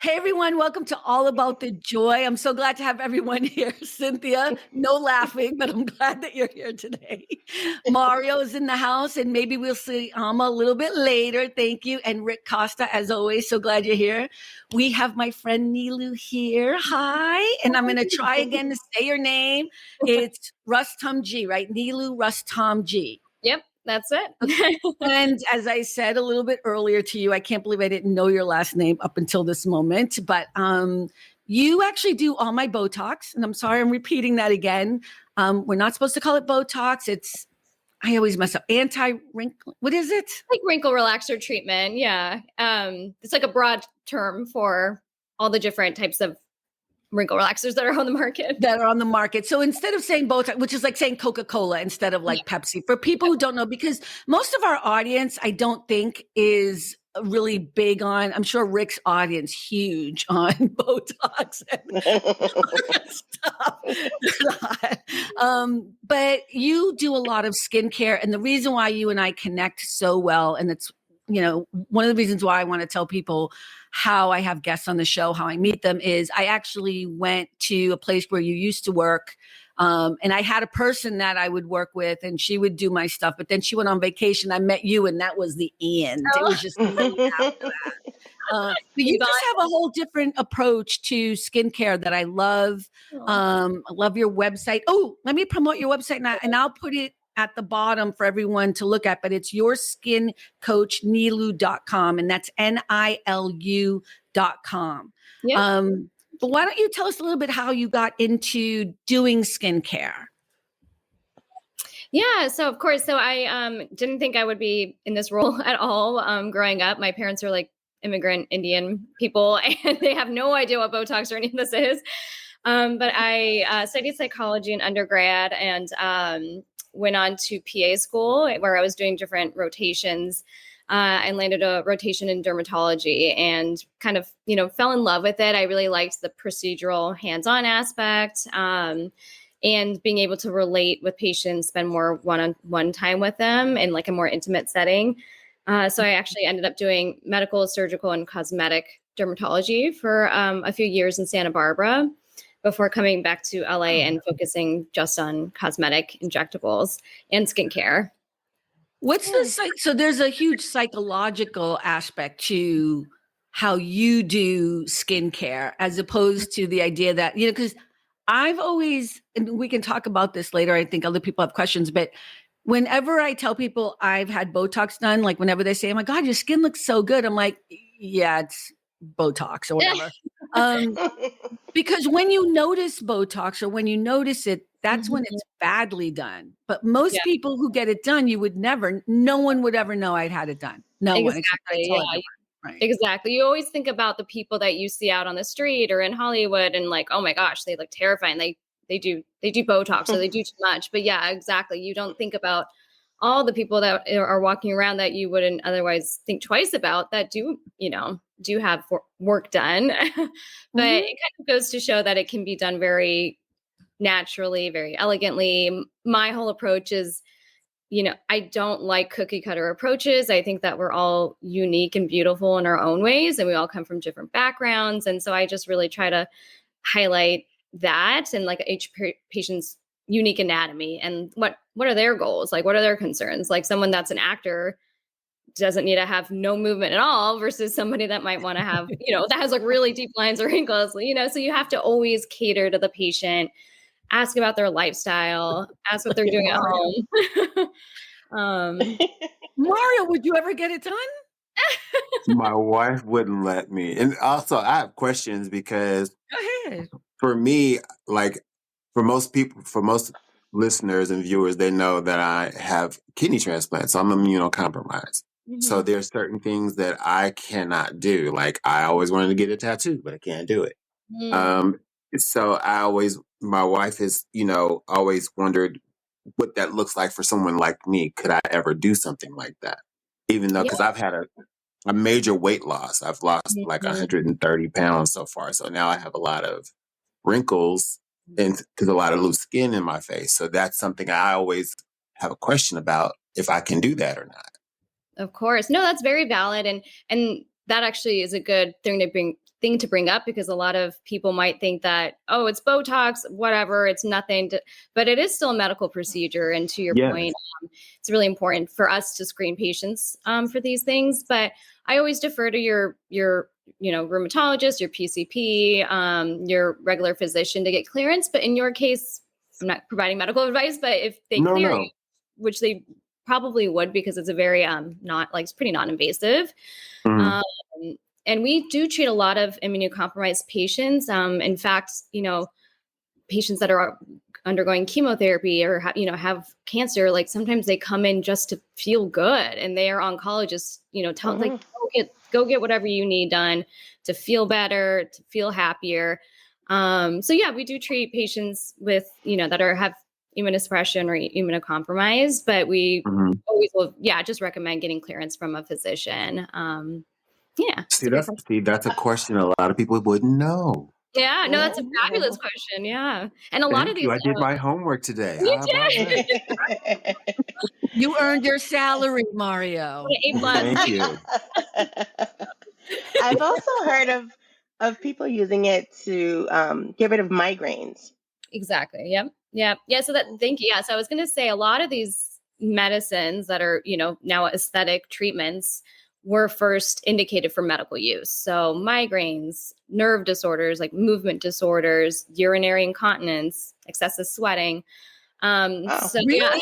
Hey everyone, welcome to All About the Joy. I'm so glad to have everyone here. Cynthia, no laughing, but I'm glad that you're here today. Mario's in the house, and maybe we'll see Alma a little bit later. Thank you. And Rick Costa, as always, so glad you're here. We have my friend Nilu here. Hi. And I'm going to try again to say your name. It's Rustom G, right? Nilu Rustom G. Yep, that's it. And as I said a little bit earlier to you, I can't believe I didn't know your last name up until this moment, but you actually do all my Botox. And I'm sorry, I'm repeating that again. We're not supposed to call it Botox. I always mess up. Anti-wrinkle. What is it? Like wrinkle relaxer treatment. Yeah. It's like a broad term for all the different types of wrinkle relaxers that are on the market. So instead of saying Botox, which is like saying Coca-Cola instead of like Pepsi, for people who don't know, because most of our audience, I don't think is really big on, I'm sure Rick's audience, huge on Botox and stuff. But you do a lot of skincare. And the reason why you and I connect so well, and it's, one of the reasons why I want to tell people how I have guests on the show, how I meet them, is I actually went to a place where you used to work. And I had a person that I would work with, and she would do my stuff. But then she went on vacation. I met you, and that was the end. It was just after that. But you just have a whole different approach to skincare that I love. I love your website. Oh, let me promote your website, and I'll put it at the bottom for everyone to look at, but it's yourskincoachnilu.com, and that's NILU.com. Yeah. But why don't you tell us a little bit how you got into doing skincare? Yeah. So of course, I didn't think I would be in this role at all. Growing up, my parents are like immigrant Indian people, and they have no idea what Botox or any of this is. But I studied psychology in undergrad, and went on to PA school where I was doing different rotations. I landed a rotation in dermatology and kind of, fell in love with it. I really liked the procedural hands-on aspect, and being able to relate with patients, spend more one-on-one time with them in like a more intimate setting. So I actually ended up doing medical, surgical, and cosmetic dermatology for a few years in Santa Barbara, before coming back to LA and focusing just on cosmetic injectables and skincare. What's the so there's a huge psychological aspect to how you do skincare as opposed to the idea that, because I've always, and we can talk about this later, I think other people have questions, but whenever I tell people I've had Botox done, like whenever they say, oh my God, your skin looks so good, I'm like, yeah, it's Botox or whatever. Because when you notice Botox or when you notice it, that's when it's badly done. But most people who get it done, no one would ever know I'd had it done. No one. Exactly. Right. Exactly. You always think about the people that you see out on the street or in Hollywood and like, oh my gosh, they look terrifying. They do Botox or they do too much. But yeah, exactly. You don't think about all the people that are walking around that you wouldn't otherwise think twice about that do have work done. But it kind of goes to show that it can be done very naturally, very elegantly. My whole approach is, I don't like cookie cutter approaches. I think that we're all unique and beautiful in our own ways, and we all come from different backgrounds. And so I just really try to highlight that and like each patient's unique anatomy and what are their goals? Like, what are their concerns? Like someone that's an actor doesn't need to have no movement at all versus somebody that might want to have, that has like really deep lines or wrinkles, so you have to always cater to the patient, ask about their lifestyle, ask what they're doing at home. Mario, would you ever get it done? My wife wouldn't let me. And also I have questions because for me, like for most people, for most listeners and viewers, they know that I have kidney transplants. So I'm immunocompromised. So there's certain things that I cannot do. Like I always wanted to get a tattoo, but I can't do it. So my wife has, always wondered what that looks like for someone like me. Could I ever do something like that? Even though, because I've had a major weight loss. I've lost like 130 pounds so far. So now I have a lot of wrinkles and there's a lot of loose skin in my face. So that's something I always have a question about if I can do that or not. Of course. No, that's very valid. And that actually is a good thing to thing to bring up because a lot of people might think that, oh, it's Botox, whatever, it's nothing, but it is still a medical procedure. And to your point, it's really important for us to screen patients for these things. But I always defer to your rheumatologist, your PCP, your regular physician to get clearance. But in your case, I'm not providing medical advice, but if they clear you, which they probably would because it's a very it's pretty non-invasive. And we do treat a lot of immunocompromised patients. In fact, patients that are undergoing chemotherapy or have cancer, like sometimes they come in just to feel good, and they are oncologists, tell like go get whatever you need done to feel better, to feel happier. So yeah, we do treat patients with that have immunosuppression or immunocompromised, but we always will just recommend getting clearance from a physician. That's a question a lot of people wouldn't know. Yeah, no, that's a fabulous question. Yeah. And a lot of these. I did my homework today. You did. You earned your salary, Mario. A+. Thank you. I've also heard of people using it to get rid of migraines. Exactly. Yep. Yeah. Yeah. So thank you. Yeah. So I was going to say a lot of these medicines that are, now aesthetic treatments were first indicated for medical use. So migraines, nerve disorders, like movement disorders, urinary incontinence, excessive sweating. So really? yeah.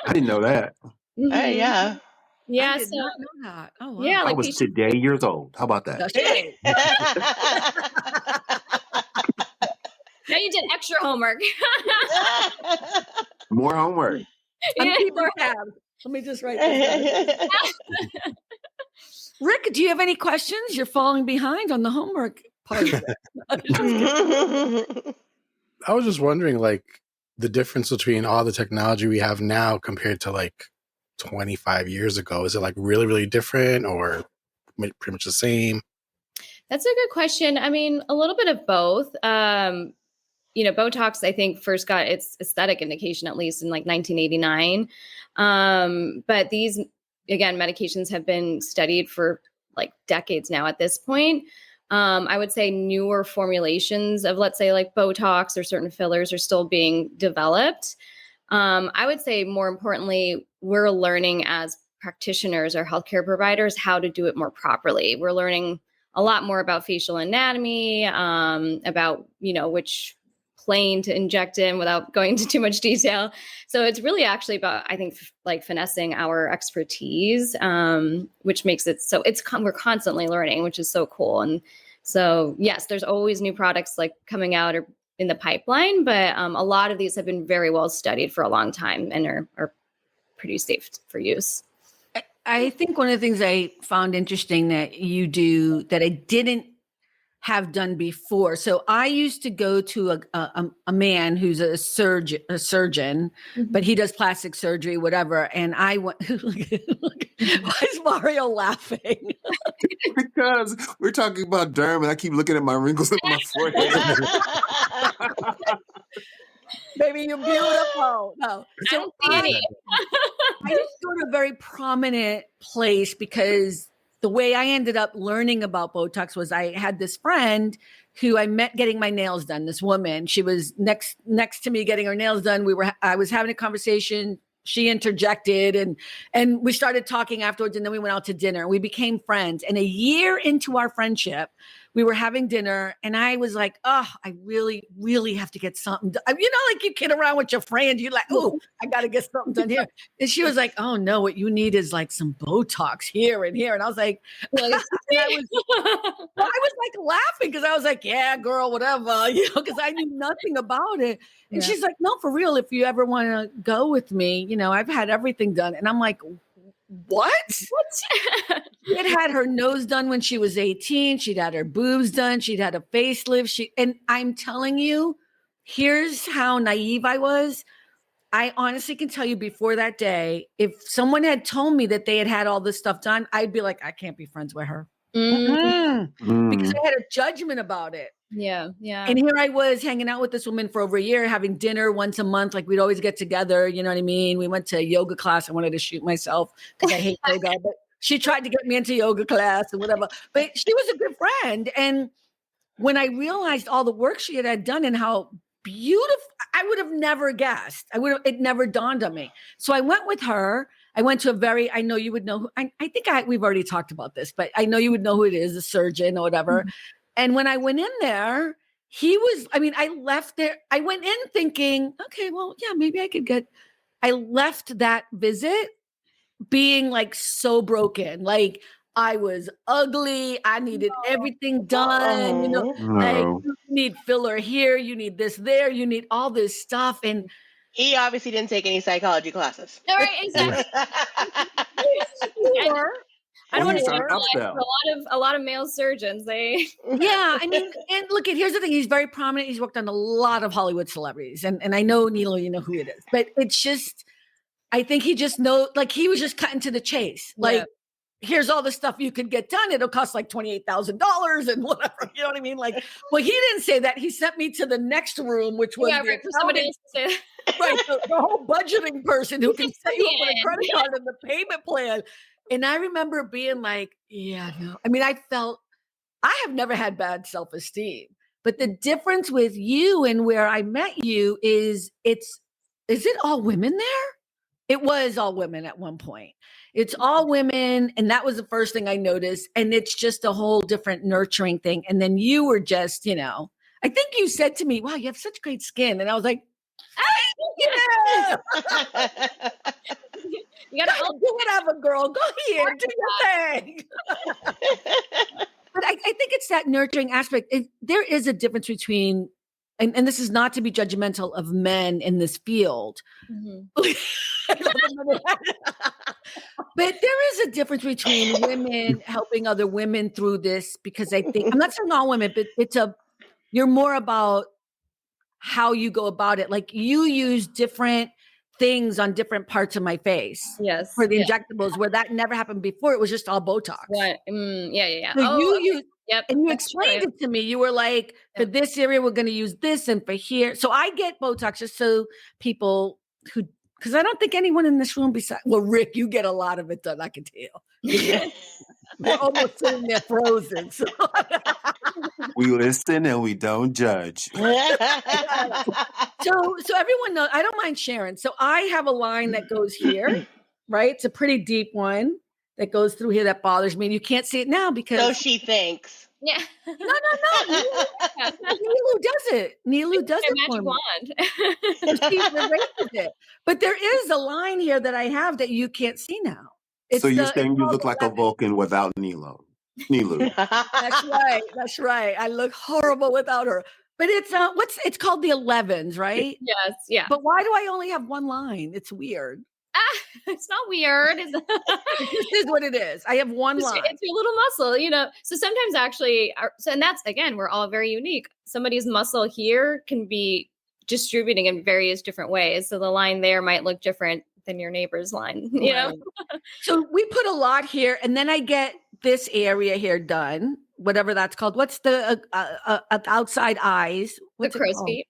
I didn't know that. Yeah. Yeah. I did not know that. Oh, wow. Yeah. I was today years old. How about that? That's right. Now you did extra homework. More homework. I'm keeping tabs. Let me just write this down. Rick, do you have any questions? You're falling behind on the homework part of it. I was just wondering, like, the difference between all the technology we have now compared to like 25 years ago. Is it like really, really different or pretty much the same? That's a good question. I mean, a little bit of both. Botox, I think, first got its aesthetic indication, at least in like 1989. But these, again, medications have been studied for like decades now at this point. I would say newer formulations of, let's say, like Botox or certain fillers are still being developed. I would say more importantly, we're learning as practitioners or healthcare providers how to do it more properly. We're learning a lot more about facial anatomy, about, which plane to inject in without going into too much detail. So it's really actually about, I think, like finessing our expertise, which makes it so we're constantly learning, which is so cool. And so, yes, there's always new products like coming out or in the pipeline, but a lot of these have been very well studied for a long time and are pretty safe for use. I think one of the things I found interesting that you do that I didn't have done before. So I used to go to a man who's a surgeon, but he does plastic surgery, whatever. And I went, why is Mario laughing? Because we're talking about derm and I keep looking at my wrinkles on my forehead. Baby, you're beautiful. No. So I used to go to a very prominent place because the way I ended up learning about Botox was I had this friend who I met getting my nails done. This woman, she was next to me getting her nails done. I was having a conversation. She interjected and we started talking afterwards. And then we went out to dinner. We became friends. And a year into our friendship, we were having dinner and I was like, oh, I really, really have to get something done. Like you kid around with your friend. You're like, oh, I got to get something done here. And she was like, oh no, what you need is like some Botox here and here. And I was like, I was like laughing because I was like, yeah, girl, whatever, because I knew nothing about it. And she's like, no, for real, if you ever want to go with me, I've had everything done. And I'm like, what? She had her nose done when she was 18. She'd had her boobs done. She'd had a facelift. And I'm telling you, here's how naive I was. I honestly can tell you before that day, if someone had told me that they had all this stuff done, I'd be like, I can't be friends with her. Because I had a judgment about it. Yeah. Yeah. And here I was hanging out with this woman for over a year, having dinner once a month. Like we'd always get together. You know what I mean? We went to a yoga class. I wanted to shoot myself because I hate yoga, but she tried to get me into yoga class and whatever, but she was a good friend. And when I realized all the work she had done and how beautiful, I would have never guessed. It never dawned on me. So I went with her. I went to I know you would know who, I think we've already talked about this, but I know you would know who it is, a surgeon or whatever. Mm-hmm. And when I went in there, I left there. I went in thinking, okay, well, yeah, maybe I left that visit being like so broken. Like I was ugly. I needed everything done. Like you need filler here. You need this there. You need all this stuff. And he obviously didn't take any psychology classes. All right, exactly. I don't want to generalize a lot of male surgeons. Yeah, I mean, and look, here's the thing. He's very prominent. He's worked on a lot of Hollywood celebrities. And I know, Nilu, you know who it is. But it's just, I think he just he was just cutting to the chase. Like, here's all the stuff you could get done. It'll cost like $28,000 and whatever. You know what I mean? Like, well, he didn't say that. He sent me to the next room, which was for somebody else to say that. Right, the whole budgeting person who can set you up with a credit card and the payment plan. And I remember being like, yeah, no. I mean, I have never had bad self-esteem, but the difference with you and where I met you is it all women there? It was all women at one point. It's all women. And that was the first thing I noticed. And it's just a whole different nurturing thing. And then you were just, I think you said to me, wow, you have such great skin. And I was like, yeah. You gotta do whatever, girl. Go here, do your thing. But I think it's that nurturing aspect. There is a difference between, and this is not to be judgmental of men in this field, but there is a difference between women helping other women through this, because I think, I'm not saying all women, but you're more about how you go about it. Like you use different things on different parts of my face. Yes. For the injectables, where that never happened before. It was just all Botox. What? Yeah. So and you explained it to me. You were like, for this area, we're going to use this, and for here. So I get Botox just so people because I don't think anyone in this room Rick, you get a lot of it done. I can tell. We're almost sitting there frozen. So. We listen and we don't judge. So everyone knows, I don't mind sharing. So I have a line that goes here, right? It's a pretty deep one that goes through here that bothers me. And you can't see it now because. So she thinks. Yeah. No. Nilu does it. Nilu does it for me. She erases it. But there is a line here that I have that you can't see now. So you're saying you look like a Vulcan without Nilu. That's right. I look horrible without her. But it's called the 11s, right? Yes, yeah. But why do I only have one line? It's weird. It's not weird. This is what it is. I have one line. It's your little muscle, So sometimes actually, and that's, again, we're all very unique. Somebody's muscle here can be distributing in various different ways. So the line there might look different than your neighbor's line, you know? So we put a lot here, and then I get this area here done, whatever that's called. What's the outside eyes? What's the crow's feet.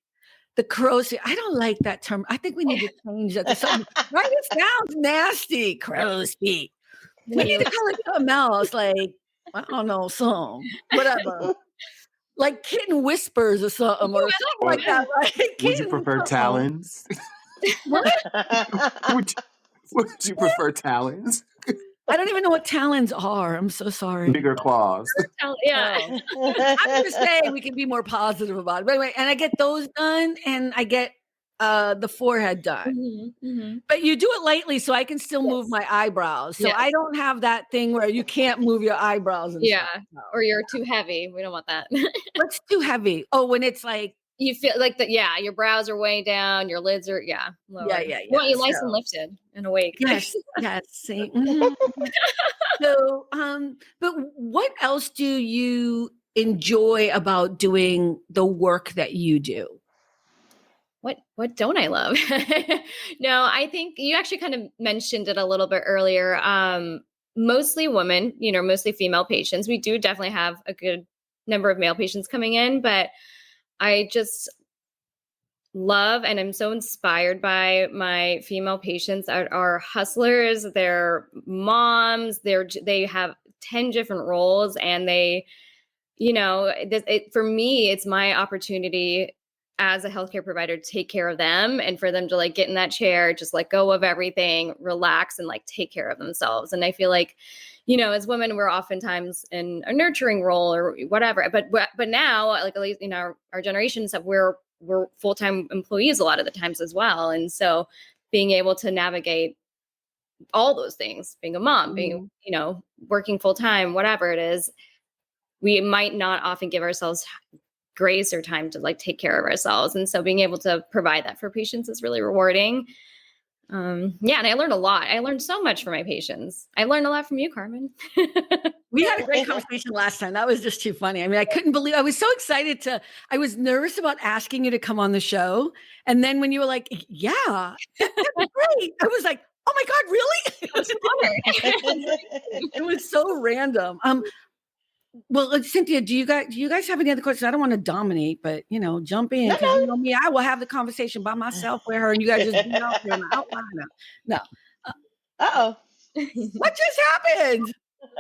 The crow's feet. I don't like that term. I think we need to change that to something. Right? It sounds nasty. Crow's feet. We need to call it something else. Like, I don't know, whatever. Like kitten whispers or something, or something like that. Right? Would you prefer talons? What? Would you prefer talons? I don't even know what talons are. I'm so sorry. Bigger claws. Yeah. I'm going to say we can be more positive about it. But anyway, and I get those done, and I get the forehead done. But you do it lightly, so I can still move my eyebrows. So I don't have that thing where you can't move your eyebrows. And stuff. Or you're too heavy. We don't want that. What's too heavy? Oh, when it's like. You feel like that, your brows are way down, your lids are, lower. Yeah. You want you nice and lifted and awake. Yes. See? So, but what else do you enjoy about doing the work that you do? What don't I love? No, I think you actually kind of mentioned it a little bit earlier. Mostly women, mostly female patients. We do definitely have a good number of male patients coming in, but I just love and I'm so inspired by my female patients that are hustlers. They're moms. They have 10 different roles, and they for me, it's my opportunity as a healthcare provider to take care of them and for them to like get in that chair, just let go of everything, relax and like take care of themselves. And I feel like, as women, we're oftentimes in a nurturing role or whatever. But now, like at least our generations we're full-time employees a lot of the times as well. And so being able to navigate all those things, being a mom, being, working full-time, whatever it is, we might not often give ourselves grace or time to like take care of ourselves. And so being able to provide that for patients is really rewarding. And I learned a lot. I learned so much from my patients. I learned a lot from you, Carmen. We had a great conversation last time. That was just too funny. I mean, I couldn't believe, I was so excited I was nervous about asking you to come on the show. And then when you were like, yeah, that'd be great. I was like, oh my God, really? It was so random. Well, Cynthia, do you guys have any other questions? I don't want to dominate, but jump in because you know me. I will have the conversation by myself with her, and you guys just be out there in the outline. No. Uh-oh. What just happened?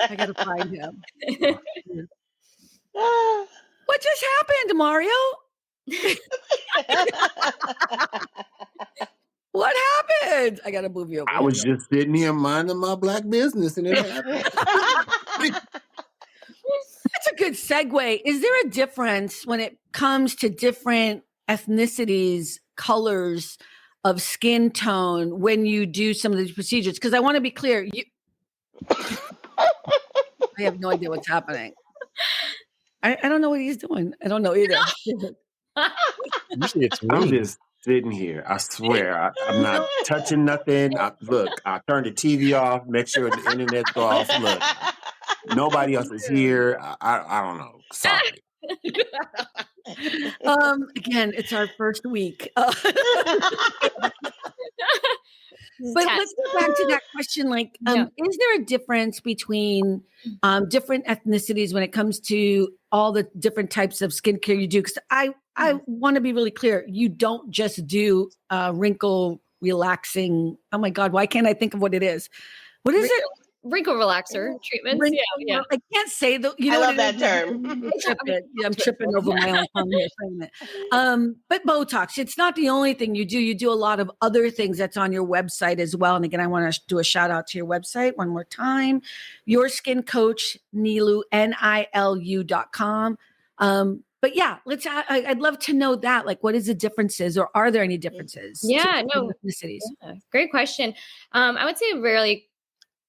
I gotta find him. What just happened, Mario? What happened? I gotta move you over. I was just sitting here minding my Black business, and it happened. That's a good segue. Is there a difference when it comes to different ethnicities, colors of skin tone when you do some of these procedures? Because I want to be clear. I have no idea what's happening. I don't know what he's doing. I don't know either. Usually it's me. I'm just sitting here. I swear. I'm not touching nothing. Look, I turned the TV off, make sure the internet's off. Look. Nobody else is here. I don't know. Sorry. Again, it's our first week. But let's go back to that question. Like, is there a difference between different ethnicities when it comes to all the different types of skincare you do? Because I want to be really clear. You don't just do wrinkle relaxing. Oh my God, why can't I think of what it is? What is it? Wrinkle relaxer treatments. Yeah. I can't say the. I love that term. I'm tripping over my own tongue here saying that. But Botox, it's not the only thing you do. You do a lot of other things that's on your website as well. And again, I want to do a shout out to your website one more time. Your Skin Coach, Nilu, NILU.com. But yeah, I'd love to know that. Like, what is the differences, or are there any differences? Ethnicities. Yeah, great question. I would say a really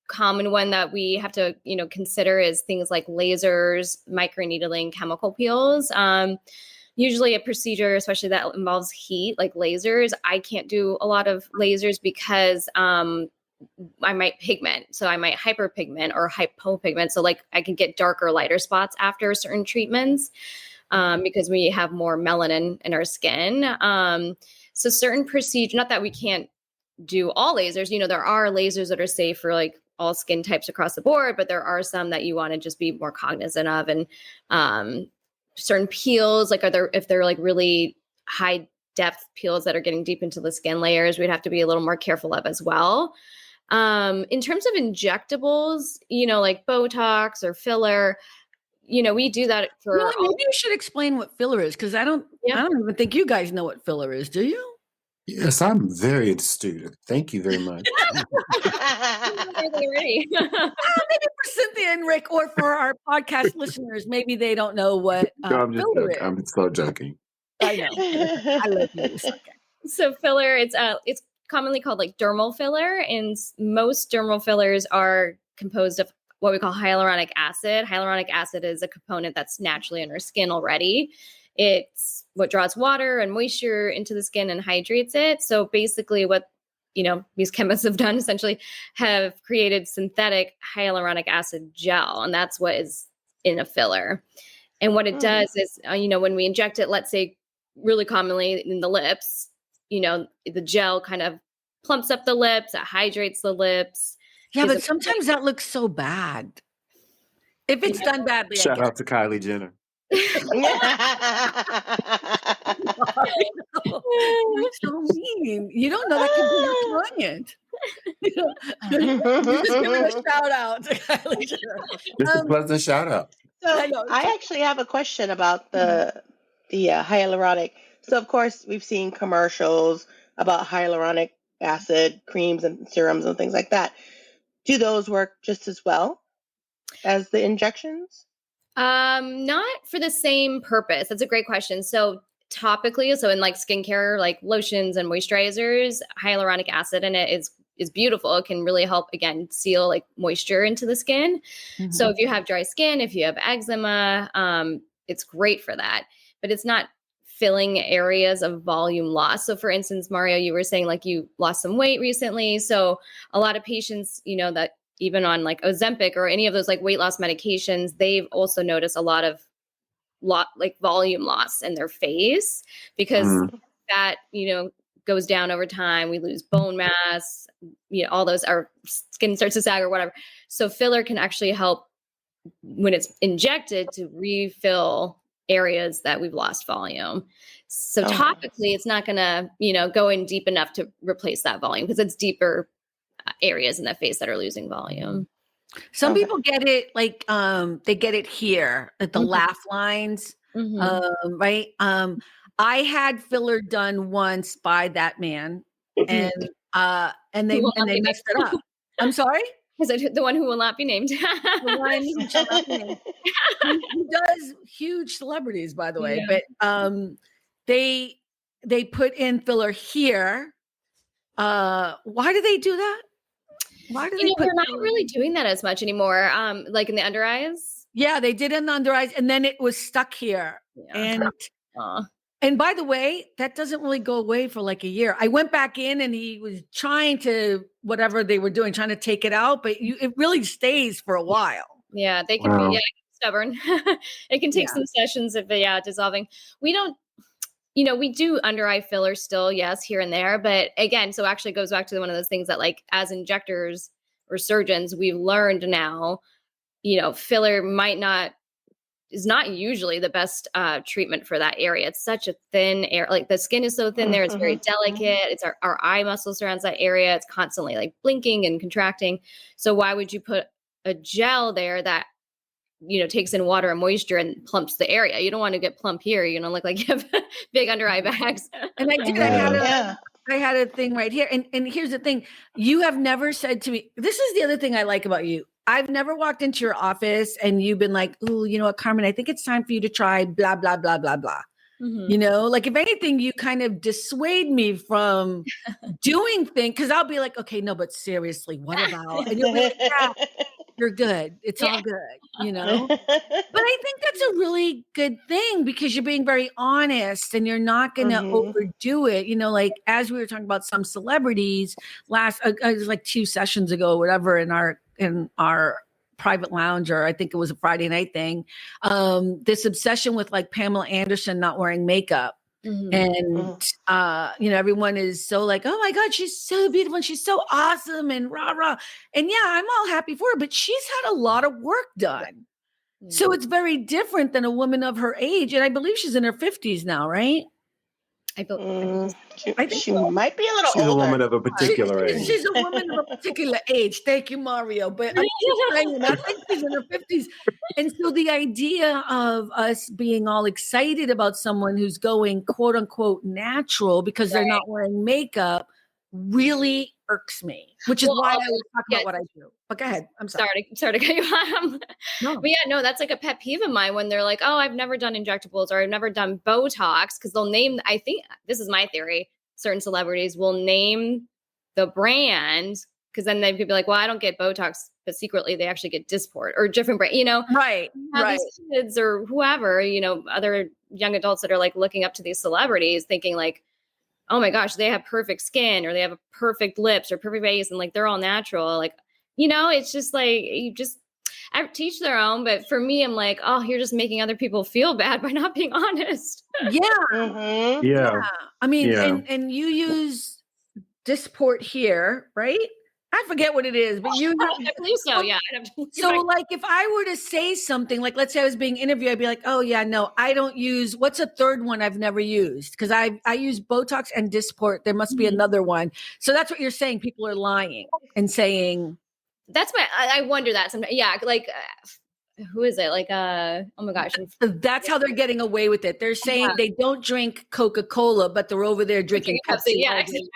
common one that we have to, consider is things like lasers, microneedling, chemical peels. Usually a procedure, especially that involves heat, like lasers, I can't do a lot of lasers because I might pigment. So I might hyperpigment or hypopigment. So like I can get darker, lighter spots after certain treatments because we have more melanin in our skin. So certain procedures, not that we can't do all lasers, there are lasers that are safe for like all skin types across the board, but there are some that you want to just be more cognizant of. And certain peels, like if they're like really high depth peels that are getting deep into the skin layers, we'd have to be a little more careful of as well. In terms of injectables, like Botox or filler, we do that for. Maybe you should explain what filler is, because I don't even think you guys know what filler is. Do you? Yes, I'm very astute. Thank you very much. Maybe for Cynthia and Rick, or for our podcast listeners, maybe they don't know what filler is. I'm so joking. I know. I love you. Okay. So filler, it's commonly called like dermal filler, and most dermal fillers are composed of what we call hyaluronic acid. Hyaluronic acid is a component that's naturally in our skin already. It's what draws water and moisture into the skin and hydrates it. So basically what, these chemists have done essentially have created synthetic hyaluronic acid gel. And that's what is in a filler. And what it does is, when we inject it, let's say really commonly in the lips, the gel kind of plumps up the lips, it hydrates the lips. Yeah, but sometimes that looks so bad. If it's done badly. Shout out to Kylie Jenner. You're so mean. You don't know that could be your client. You're just giving a shout out to Kylie Jenner. Just a pleasant shout out. I actually have a question about the hyaluronic. So of course we've seen commercials about hyaluronic acid creams and serums and things like that. Do those work just as well as the injections? Not for the same purpose. That's a great question. So topically, so in like skincare, like lotions and moisturizers, hyaluronic acid in it is beautiful. It can really help, again, seal like moisture into the skin. Mm-hmm. So if you have dry skin, if you have eczema, it's great for that, but it's not filling areas of volume loss. So for instance, Mario, you were saying like you lost some weight recently. So a lot of patients, that even on like Ozempic or any of those like weight loss medications, they've also noticed a lot of like volume loss in their face because that, goes down over time. We lose bone mass, all those, our skin starts to sag or whatever. So filler can actually help when it's injected to refill areas that we've lost volume. So topically, it's not going to, go in deep enough to replace that volume because it's deeper areas in the face that are losing volume. Some people get it like they get it here at the laugh lines, right? I had filler done once by that man, and they messed it up. I'm sorry. Is it the one who will not be named? The one who shall not be named. He does huge celebrities, by the way, but they put in filler here. Why do they do that? Why do they we're not really doing that as much anymore. Like in the under eyes. Yeah, they did in the under eyes, and then it was stuck here. Yeah. And by the way, that doesn't really go away for like a year. I went back in and he was trying to, whatever they were doing, trying to take it out, but it really stays for a while. Yeah, they can be stubborn. It can take some sessions of dissolving. We don't, we do under eye filler still, yes, here and there. But again, so actually it goes back to one of those things that like as injectors or surgeons, we've learned now, filler is not usually the best treatment for that area. It's such a thin area. Like the skin is so thin there. It's very delicate. It's our eye muscle surrounds that area. It's constantly like blinking and contracting. So why would you put a gel there that, takes in water and moisture and plumps the area? You don't want to get plump here. You're going to look like you have big under eye bags. And I did. I had a thing right here. And here's the thing. You have never said to me, this is the other thing I like about you. I've never walked into your office and you've been like, "Ooh, you know what, Carmen, I think it's time for you to try blah, blah, blah, blah, blah." Like if anything, you kind of dissuade me from doing things because I'll be like, okay, no, but seriously, what about? And you'll be like, yeah, you're good. It's all good, But I think that's a really good thing because you're being very honest and you're not going to overdo it. Like as we were talking about some celebrities it was like 2 sessions ago or whatever in our private lounge, or I think it was a Friday night thing. This obsession with like Pamela Anderson not wearing makeup. And, everyone is so like, oh my God, she's so beautiful and she's so awesome and rah, rah. And yeah, I'm all happy for her, but she's had a lot of work done. So it's very different than a woman of her age. And I believe she's in her 50s now, right? I think she might be a little older. She's a woman of a particular age. She's a woman of a particular age. Thank you, Mario. But I'm just saying, I think she's in her 50s. And so the idea of us being all excited about someone who's going quote unquote natural because they're not wearing makeup really irks me, which is why I always talk about what I do. But go ahead. I'm sorry. Sorry to cut you off. No. But that's like a pet peeve of mine when they're like, oh, I've never done injectables or I've never done Botox, because they'll name, I think this is my theory, certain celebrities will name the brand because then they could be like, well, I don't get Botox, but secretly they actually get Dysport or different brand, Right. These kids or whoever, other young adults that are like looking up to these celebrities thinking like, oh my gosh, they have perfect skin or they have a perfect lips or perfect face and like they're all natural. Like, it's just like I teach their own. But for me, I'm like, oh, you're just making other people feel bad by not being honest. Yeah. Yeah. I mean, and you use Dysport here, right? I forget what it is, but I believe so. Yeah. So like if I were to say something, like let's say I was being interviewed, I'd be like, oh yeah, no, I don't use, what's a third one I've never used? Because I use Botox and Dysport. There must be another one. So that's what you're saying. People are lying and saying. That's why I wonder that sometimes. Yeah. Like who is it? Like, oh my gosh. That's how they're getting away with it. They're saying they don't drink Coca-Cola, but they're over there drinking Pepsi. Yeah, exactly.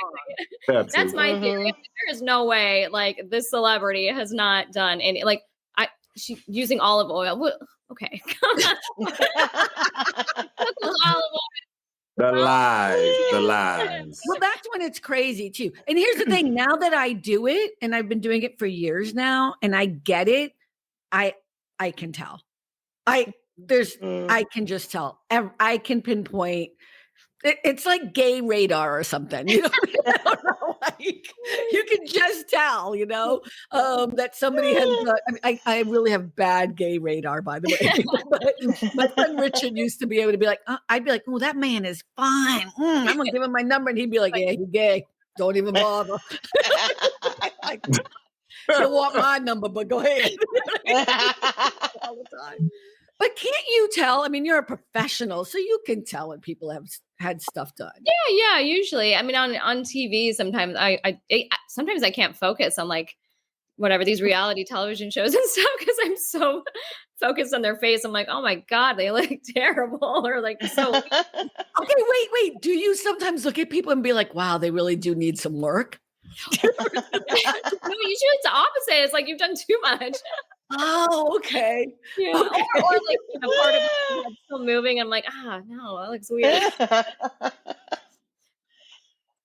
That's my theory. There is no way like this celebrity has not done any, like, she's using olive oil. Okay. Olive oil. The lies. Well, that's when it's crazy too. And here's the thing, now that I do it, and I've been doing it for years now, and I get it, I can tell. I can just tell. I can pinpoint. It's like gay radar or something, you know. Like, you can just tell, you know, that somebody has. I really have bad gay radar, by the way. But my friend Richard used to be able to be like, I'd be like, "Oh, that man is fine. I'm gonna give him my number," and he'd be like, "Yeah, he's gay. Don't even bother." Like, don't want my number, but go ahead. All the time. But can't you tell? I mean, you're a professional, so you can tell when people have had stuff done. Yeah, usually. I mean, on TV, sometimes sometimes I can't focus on like whatever these reality television shows and stuff because I'm so focused on their face. I'm like, oh my God, they look terrible, or like so. Okay, wait. Do you sometimes look at people and be like, wow, they really do need some work? No, usually it's the opposite. It's like you've done too much. Oh, okay. Yeah. Okay. Or like, you know, part of it's still moving. I'm like, no, that looks weird.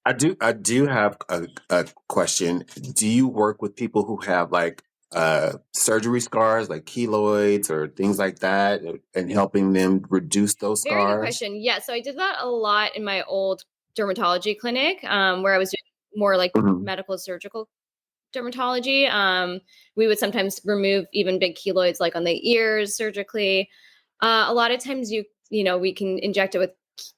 I do have a question. Do you work with people who have like surgery scars, like keloids or things like that, and helping them reduce those scars? Very good question. Yeah, so I did that a lot in my old dermatology clinic, where I was doing more like medical surgical dermatology. We would sometimes remove even big keloids like on the ears surgically. A lot of times we can inject it with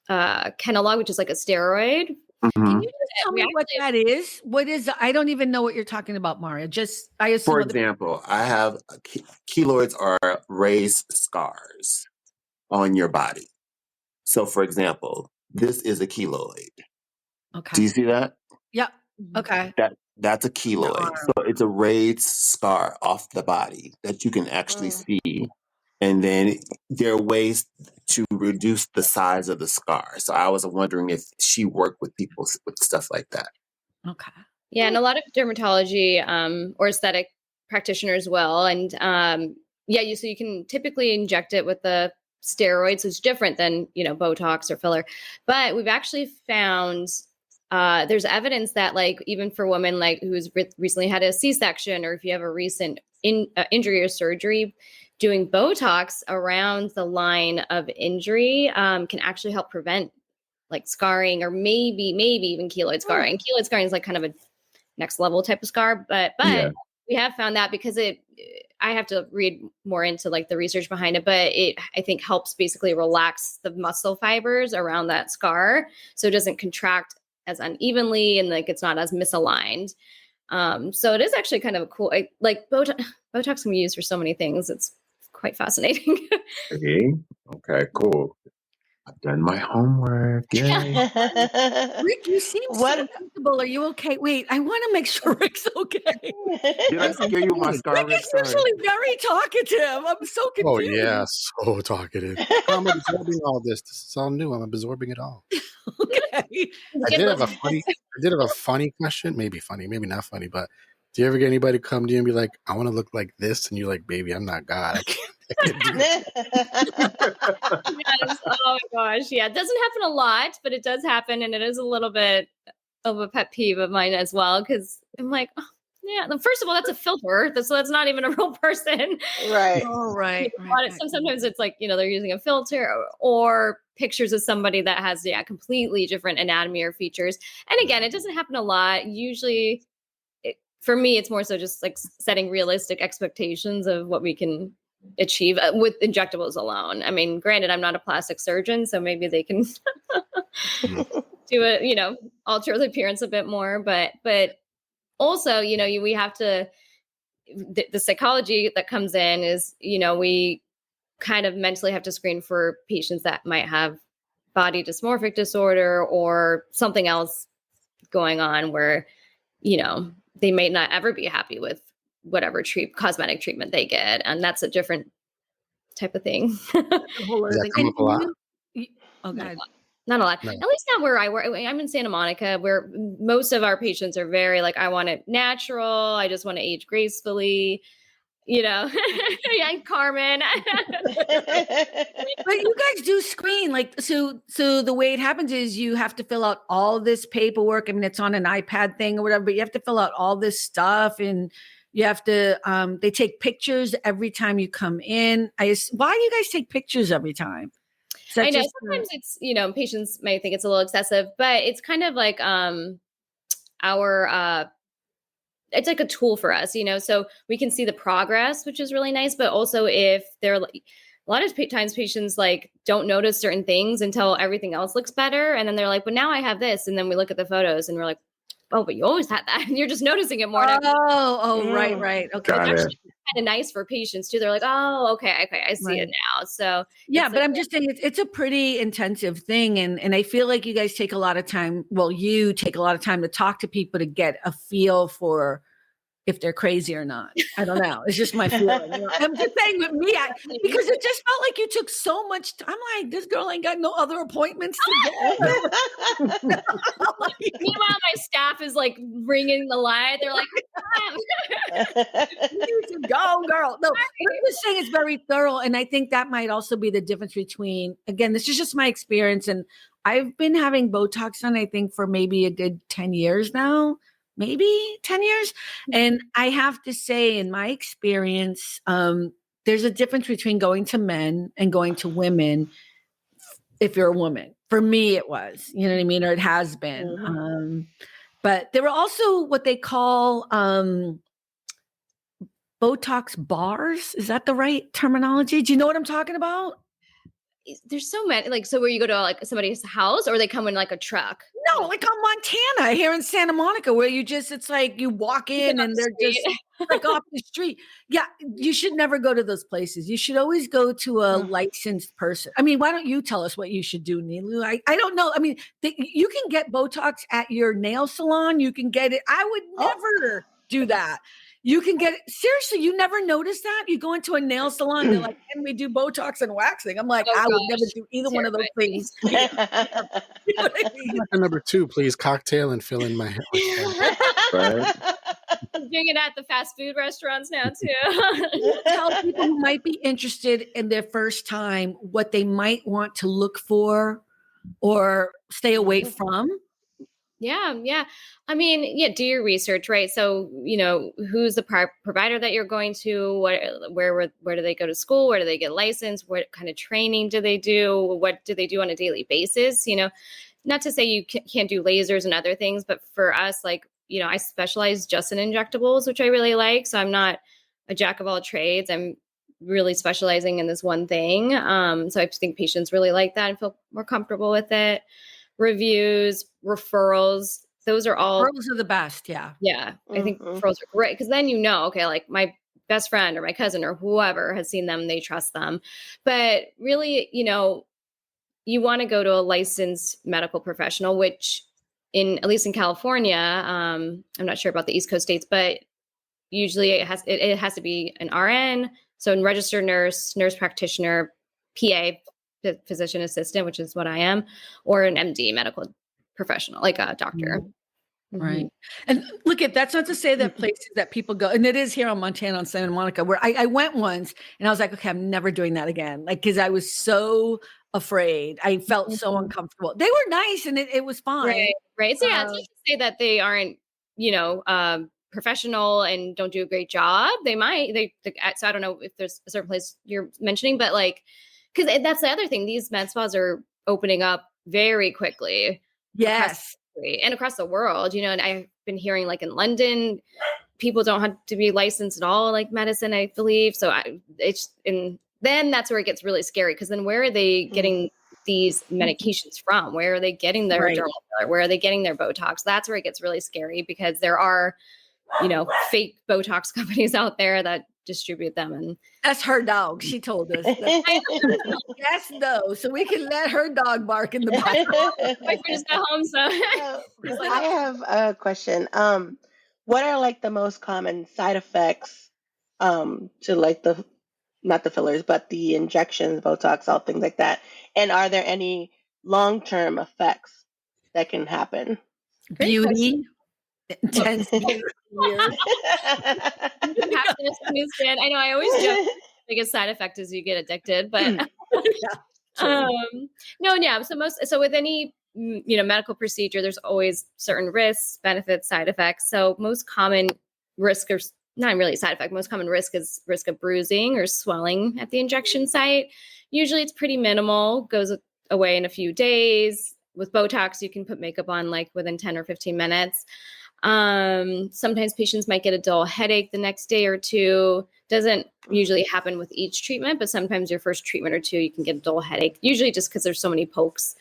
Kenalog, which is like a steroid. Can you just tell me what that is? What is? I don't even know what you're talking about, Maria. I assume. For example, I have keloids are raised scars on your body. So, for example, this is a keloid. Okay. Do you see that? Yep. Okay. That's a keloid. So it's a raised scar off the body that you can actually see. And then there are ways to reduce the size of the scar. So I was wondering if she worked with people with stuff like that. Okay. Yeah, and a lot of dermatology or aesthetic practitioners will. And so you can typically inject it with the steroids. So it's different than, Botox or filler. But we've actually found there's evidence that like even for women like who's recently had a C-section, or if you have a recent injury or surgery, doing Botox around the line of injury can actually help prevent like scarring, or maybe even keloid scarring. Keloid scarring is like kind of a next level type of scar, but we have found that because I have to read more into like the research behind it, but it I think helps basically relax the muscle fibers around that scar so it doesn't contract as unevenly and like it's not as misaligned. So it is actually kind of a cool, like Botox can be used for so many things. It's quite fascinating. Okay, cool. I've done my homework. Yay. Rick, you seem so comfortable. Are you okay? Wait, I want to make sure Rick's okay. Did I scare you with my scar? Rick is usually very talkative. I'm so confused. Oh yeah, so talkative. I'm absorbing all this. This is all new. I'm absorbing it all. Okay. I did have a funny question. Maybe funny, maybe not funny, but do you ever get anybody come to you and be like, I want to look like this? And you're like, baby, I'm not God. I can't do that. Yes. Oh my gosh. Yeah. It doesn't happen a lot, but it does happen. And it is a little bit of a pet peeve of mine as well. Cause I'm like, yeah, first of all, that's a filter. So that's not even a real person. Right. Oh, right. Sometimes it's like, they're using a filter or pictures of somebody that has, completely different anatomy or features. And again, it doesn't happen a lot. Usually for me, it's more so just like setting realistic expectations of what we can achieve with injectables alone. I mean, granted, I'm not a plastic surgeon, so maybe they can do it, alter the appearance a bit more. But also, we have to, the psychology that comes in is, we kind of mentally have to screen for patients that might have body dysmorphic disorder or something else going on where, they may not ever be happy with whatever cosmetic treatment they get. And that's a different type of thing. Does that come up a lot? Oh, God. Not a lot. No. At least not where I work. I'm in Santa Monica, where most of our patients are very like, I want it natural. I just want to age gracefully. Yeah, Carmen. But you guys do screen so the way it happens is you have to fill out all this paperwork. I mean, it's on an iPad thing or whatever, but you have to fill out all this stuff, and you have to they take pictures every time you come in. Why do you guys take pictures every time? I know sometimes it's, patients might think it's a little excessive, but it's kind of like it's like a tool for us, so we can see the progress, which is really nice. But also if they're a lot of times patients like don't notice certain things until everything else looks better. And then they're like, but now I have this. And then we look at the photos and we're like, oh, but you always had that. And you're just noticing it more. Right. Okay. It's actually kind of nice for patients too. They're like, oh, okay. I see it now. So yeah, but I'm just saying it's a pretty intensive thing. And I feel like you guys take a lot of time. Well, you take a lot of time to talk to people to get a feel for if they're crazy or not. I don't know. It's just my feeling. I'm just saying with me, because it just felt like you took so much time. I'm like, this girl ain't got no other appointments to get. Meanwhile, my staff is like ringing the line. They're like, you need to go, girl. No, I'm just saying it's very thorough. And I think that might also be the difference between, again, this is just my experience. And I've been having Botox on, I think, for maybe a good 10 years now. Maybe 10 years. And I have to say, in my experience, there's a difference between going to men and going to women if you're a woman. For me, it was, you know what I mean? Or it has been. Mm-hmm. But there were also what they call Botox bars. Is that the right terminology? Do you know what I'm talking about? There's so many, so where you go to like somebody's house or they come in like a truck? No, like on Montana here in Santa Monica, where it's like you walk in and they're just like off the street. Yeah, you should never go to those places. You should always go to a licensed person. I mean, why don't you tell us what you should do, Nilu? I don't know. I mean, you can get Botox at your nail salon. You can get it. I would never do that. You can get it. Seriously, you never noticed that? You go into a nail salon, they're like, can we do Botox and waxing? I'm like, I would never do either one of those things. You know what I mean? Number 2, please, cocktail and fill in my hair. Right? I'm doing it at the fast food restaurants now too. Tell people who might be interested in their first time what they might want to look for or stay away from. Yeah. I mean, do your research, right? So, who's the provider that you're going to, where do they go to school? Where do they get licensed? What kind of training do they do? What do they do on a daily basis? Not to say you can't do lasers and other things, but for us, I specialize just in injectables, which I really like. So I'm not a jack of all trades. I'm really specializing in this one thing. So I think patients really like that and feel more comfortable with it. Reviews, referrals, those are all referrals are the best. Yeah. I think referrals are great because then okay, like my best friend or my cousin or whoever has seen them, they trust them. But really, you want to go to a licensed medical professional, which at least in California, I'm not sure about the East Coast states, but usually it has to be an RN, so a registered nurse practitioner, PA, physician assistant, which is what I am, or an MD, medical professional, like a doctor. Right. And look, that's not to say that places that people go, and it is here on Montana, on Santa Monica, where I went once and I was like, okay, I'm never doing that again. Because I was so afraid. I felt so uncomfortable. They were nice and it was fine. Right. So it's not to say that they aren't, professional and don't do a great job. They might, so I don't know if there's a certain place you're mentioning, but because that's the other thing. These med spas are opening up very quickly. Yes. And across the world, and I've been hearing in London, people don't have to be licensed at all, like medicine, I believe. So then that's where it gets really scary. Because then where are they getting these medications from? Where are they getting their dermal filler? Where are they getting their Botox? That's where it gets really scary because there are, fake Botox companies out there that distribute them. And that's her dog. She told us. Yes, no. So we can let her dog bark in the background. We just got home, so. I have a question. What are the most common side effects to the not the fillers, but the injections, Botox, all things like that? And are there any long-term effects that can happen? Beauty, intense beauty, years. I know I always joke the biggest side effect is you get addicted, but no, yeah. So with any medical procedure, there's always certain risks, benefits, side effects. So most common risk, or not really side effect, most common risk is risk of bruising or swelling at the injection site. Usually it's pretty minimal, goes away in a few days. With Botox, you can put makeup on like within 10 or 15 minutes. Sometimes patients might get a dull headache the next day or two. Doesn't usually happen with each treatment, but sometimes your first treatment or two, you can get a dull headache, usually just because there's so many pokes.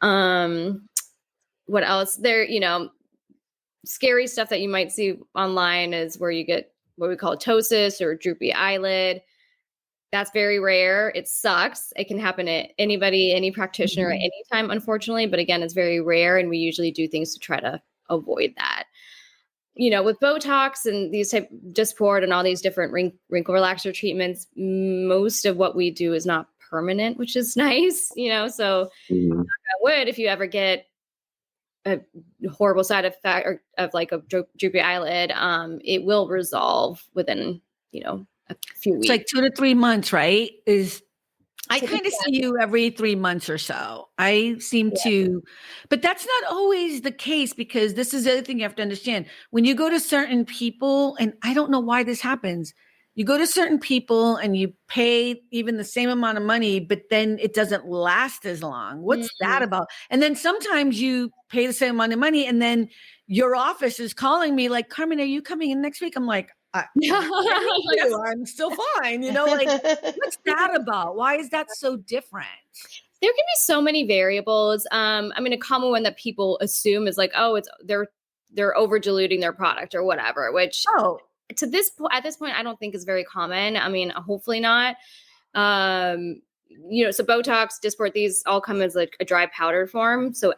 What else? There, scary stuff that you might see online is where you get what we call ptosis or droopy eyelid. That's very rare. It sucks. It can happen to anybody, any practitioner at any time, unfortunately. But again, it's very rare. And we usually do things to try to avoid that. With Botox and these type Dysport and all these different wrinkle relaxer treatments, most of what we do is not permanent, which is nice, so knock on wood, if you ever get a horrible side effect of like a droopy eyelid, it will resolve within, a few weeks. It's like 2 to 3 months, right? I kind of see you every 3 months or so. I seem to, but that's not always the case, because this is the other thing you have to understand. When you go to certain people, and I don't know why this happens, you go to certain people and you pay even the same amount of money, but then it doesn't last as long. What's that about? And then sometimes you pay the same amount of money and then your office is calling me like, Carmen, are you coming in next week? I'm like, I'm still fine. What's that about? Why is that so different? There can be so many variables. A common one that people assume is like, oh, they're over diluting their product or whatever, which at this point, I don't think is very common. Hopefully not. So Botox, Dysport, these all come as like a dry powder form. So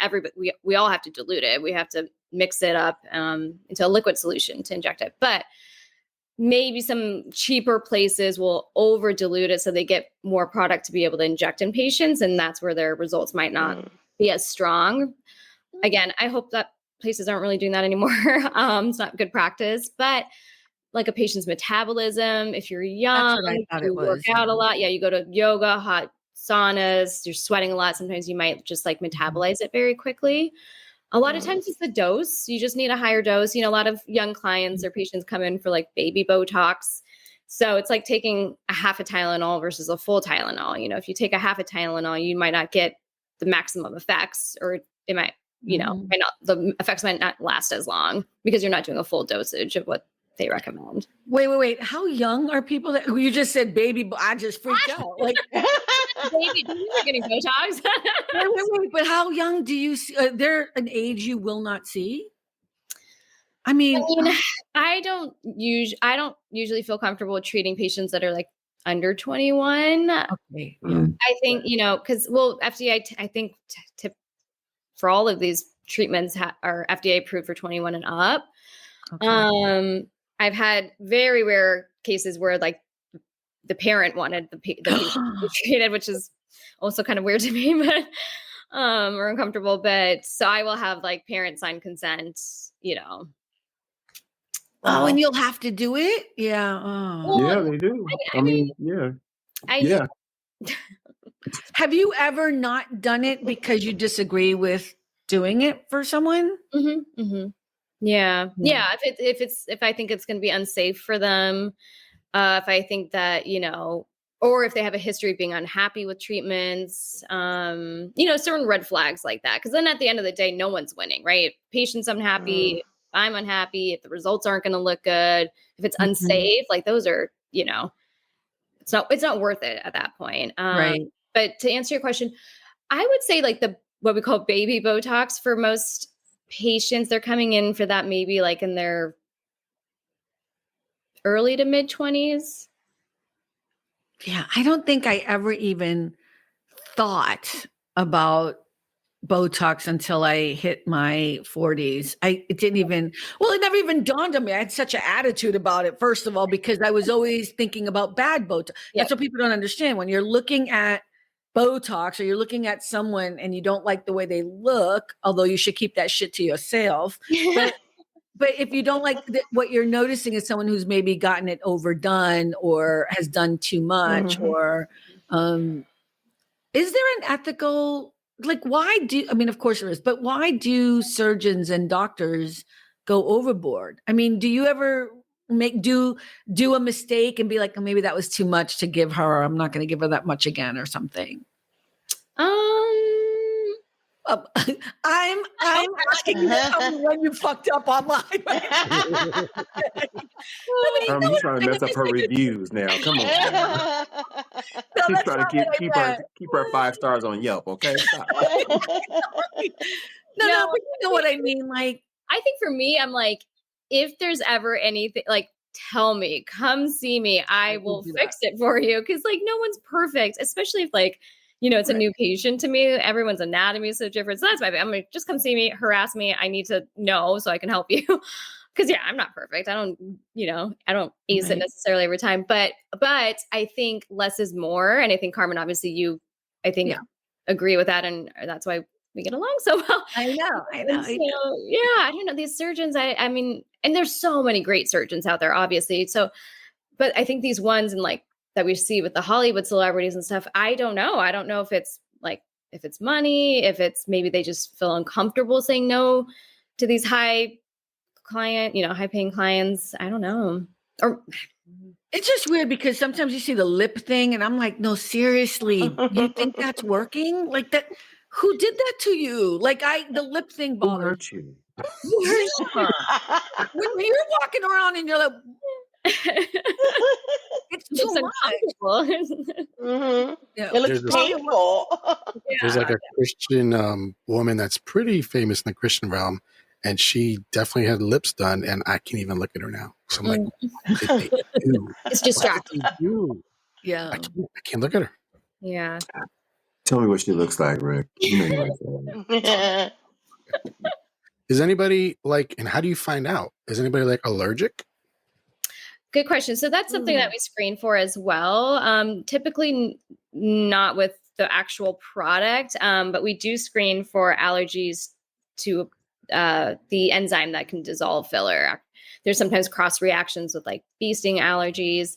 we all have to dilute it. We have to mix it up into a liquid solution to inject it. But maybe some cheaper places will over dilute it so they get more product to be able to inject in patients. And that's where their results might not be as strong. Again, I hope that places aren't really doing that anymore. It's not good practice, but like a patient's metabolism, if you're young, you work out a lot. Yeah, you go to yoga, hot saunas, you're sweating a lot. Sometimes you might just like metabolize it very quickly. A lot of times it's the dose. You just need a higher dose. A lot of young clients or patients come in for like baby Botox. So it's like taking a half a Tylenol versus a full Tylenol. If you take a half a Tylenol, you might not get the maximum effects, or it might, the effects might not last as long because you're not doing a full dosage of what they recommend. Wait. How young are people that you just said baby? I just freaked out. Like baby, you're getting Botox. wait. But how young do you see? There an age you will not see? I don't usually feel comfortable with treating patients that are like under 21. Okay. I think, because FDA, I think for all of these treatments are FDA approved for 21 and up. Okay. I've had very rare cases where like the parent wanted the patient to be treated, which is also kind of weird to me, but or uncomfortable. But so I will have like parents sign consent, and you'll have to do it? Yeah. Oh. Yeah, they do. Yeah. Have you ever not done it because you disagree with doing it for someone? Mm-hmm. Mm-hmm. Yeah. If I think it's going to be unsafe for them, if I think that, or if they have a history of being unhappy with treatments, certain red flags like that. Because then at the end of the day, no one's winning, right? Patient's unhappy, I'm unhappy, if the results aren't going to look good, if it's unsafe, like those are, it's not worth it at that point. Right. But to answer your question, I would say like what we call baby Botox for most patients, they're coming in for that maybe like in their early to mid 20s. Yeah, I don't think I ever even thought about Botox until I hit my 40s. It never even dawned on me. I had such an attitude about it, first of all, because I was always thinking about bad Botox. That's what people don't understand. When you're looking at Botox or you're looking at someone and you don't like the way they look, although you should keep that shit to yourself. But if you don't like what you're noticing is someone who's maybe gotten it overdone or has done too much, or is there an ethical, like, of course there is, but why do surgeons and doctors go overboard? I mean, do you ever do a mistake and be like, oh, maybe that was too much to give her, or I'm not going to give her that much again or something? I'm asking you to tell me when you fucked up online. He's trying to mess up her reviews now. Come on. She's trying to keep her 5 stars on Yelp. Okay, stop. No, but you know what I mean. Like, I think for me, I'm like, if there's ever anything, like, tell me, come see me. I will fix it for you. Because like, no one's perfect, especially if like, it's a new patient to me. Everyone's anatomy is so different. So that's my bad. I'm like, just come see me, harass me. I need to know so I can help you. Because I'm not perfect. I don't ace it necessarily every time. But I think less is more. And I think Carmen, obviously agree with that. And that's why we get along so well. I know. So, I don't know. These surgeons, I mean, and there's so many great surgeons out there, obviously. So, but I think these ones and like, that we see with the Hollywood celebrities and stuff. I don't know. I don't know if it's like, if it's money, if it's maybe they just feel uncomfortable saying no to these high paying clients. I don't know. Or it's just weird because sometimes you see the lip thing and I'm like, no, seriously, you think that's working? Like that, who did that to you? Like the lip thing bothered you. When you're walking around and you're like, it's too much. It looks painful. There's like a Christian woman that's pretty famous in the Christian realm, and she definitely had lips done, and I can't even look at her now. So I'm like, what did they do? It's distracting. Yeah, I can't look at her. Yeah. Tell me what she looks like, Rick. Is anybody like, and how do you find out? Is anybody like allergic? Good question. So that's something that we screen for as well. Typically not with the actual product, but we do screen for allergies to the enzyme that can dissolve filler. There's sometimes cross reactions with like bee sting allergies,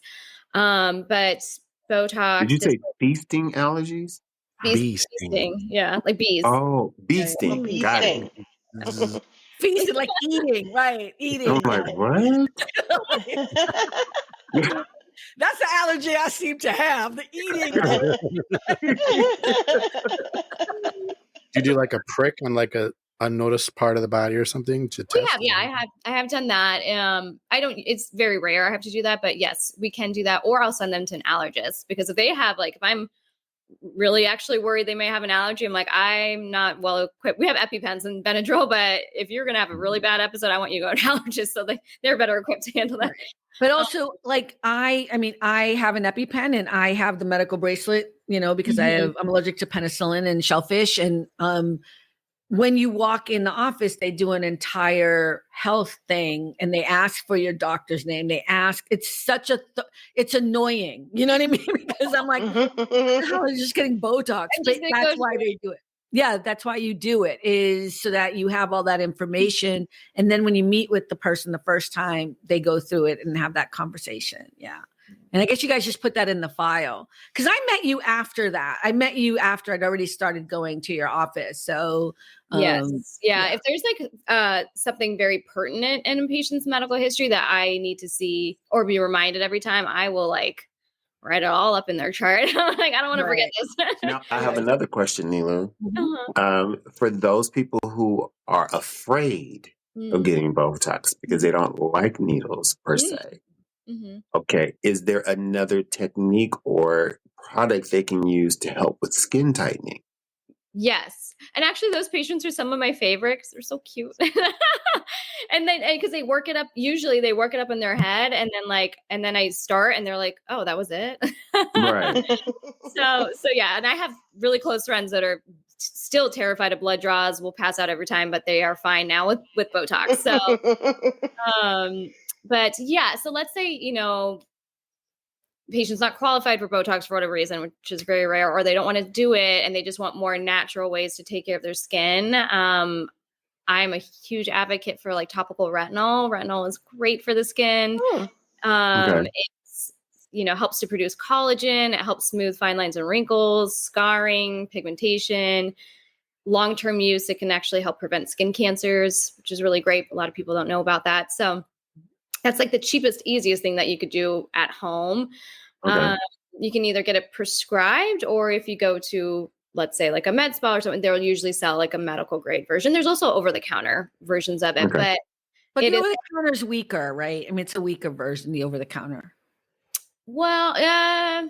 but Botox. Did you say bee sting allergies? Bee sting. Yeah, like bees. Oh, bee sting. Bee Got sting. it. Feasting, like eating, right? Eating. I'm like, what? That's the allergy I seem to have, the eating. Do you do like a prick on like a unnoticed part of the body or something to test? I have done that. I don't, it's very rare I have to do that, but yes, we can do that. Or I'll send them to an allergist because if they have like, if I'm really actually worried they may have an allergy, I'm like, I'm not well equipped. We have EpiPens and Benadryl, but if you're going to have a really bad episode, I want you to go to an allergist so they're better equipped to handle that. But also like, I have an EpiPen and I have the medical bracelet, because I'm allergic to penicillin and shellfish. And, when you walk in the office, they do an entire health thing and they ask for your doctor's name. They ask, it's it's annoying. You know what I mean? Because I'm like, I was just getting Botox. But that's why they do it. Yeah, that's why you do it, is so that you have all that information. And then when you meet with the person the first time, they go through it and have that conversation. Yeah. And I guess you guys just put that in the file. Because I met you after that. I met you after I'd already started going to your office. So yes. Yeah. If there's like something very pertinent in a patient's medical history that I need to see or be reminded every time, I will like write it all up in their chart. Like, I don't want to forget this. Now, I have another question, Nilu. For those people who are afraid of getting Botox because they don't like needles per se. Okay. Is there another technique or product they can use to help with skin tightening? Yes. And actually those patients are some of my favorites. They're so cute. And then, because they work it up, usually they work it up in their head and then I start and they're like, oh, that was it. Right. So yeah. And I have really close friends that are still terrified of blood draws, will pass out every time, but they are fine now with Botox. So, but yeah, so let's say, patient's not qualified for Botox for whatever reason, which is very rare, or they don't want to do it and they just want more natural ways to take care of their skin. I'm a huge advocate for like topical retinol. Retinol is great for the skin. It's, helps to produce collagen. It helps smooth fine lines and wrinkles, scarring, pigmentation. Long-term use, it can actually help prevent skin cancers, which is really great. A lot of people don't know about that. So that's like the cheapest, easiest thing that you could do at home. You can either get it prescribed, or if you go to, let's say, like a med spa or something, they'll usually sell like a medical grade version. There's also over-the-counter versions of it, but the over-the-counter is weaker, right? I mean, it's a weaker version, the over-the-counter. Well,